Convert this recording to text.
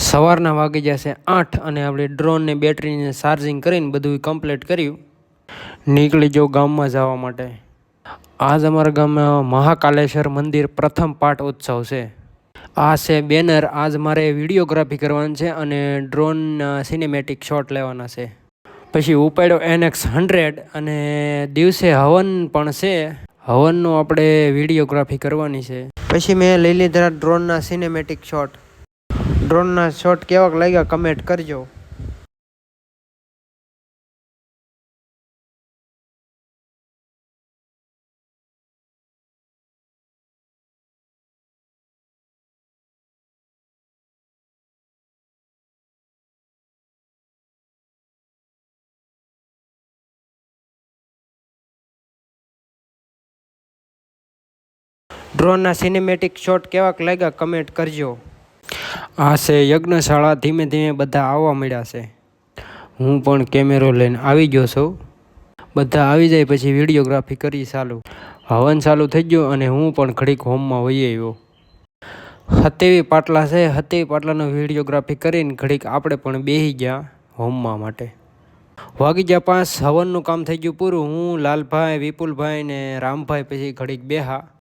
સવારના વાગી જશે 8 અને આપણે ડ્રોનને બેટરીને ચાર્જિંગ કરીને બધું કમ્પ્લીટ કર્યું. નીકળી જાઉં ગામમાં જવા માટે. આજ અમારા ગામમાં મહાકાલેશ્વર મંદિર પ્રથમ પાઠ ઉત્સવ છે. આ છે બેનર. આજ મારે વિડીયોગ્રાફી કરવાની છે અને ડ્રોનના સિનેમેટિક શોટ લેવાના છે. પછી ઉપાડ્યો NX100 અને દિવસે હવન પણ છે. હવનનું આપણે વિડીયોગ્રાફી કરવાની છે. પછી મેં લઈ લીધા ડ્રોનના સિનેમેટિક શોટ. ડ્રોનના શોટ કેવાક લાગ્યા કમેન્ટ કરજો. ડ્રોનના સિનેમેટિક શોટ કેવાક લાગ્યા કમેન્ટ કરજો. આ છે યજ્ઞશાળા. ધીમે ધીમે બધા આવવા મળ્યા છે. હું પણ કેમેરો લઈને આવી ગયો છું. બધા આવી જાય પછી વિડીયોગ્રાફી કરી ચાલુ. હવન ચાલુ થઈ ગયો અને હું પણ ઘડીક હોમમાં વહી આવ્યો. હતેવી પાટલા છે. હતેવી પાટલાનો વિડીયોગ્રાફી કરીને ઘડીક આપણે પણ બેસી ગયા હોમમાં માટે. વાગી ગયા 5. હવનનું કામ થઈ ગયું પૂરું. હું લાલભાઈ, વિપુલભાઈ ને રામભાઈ પછી ઘડીક બેહા.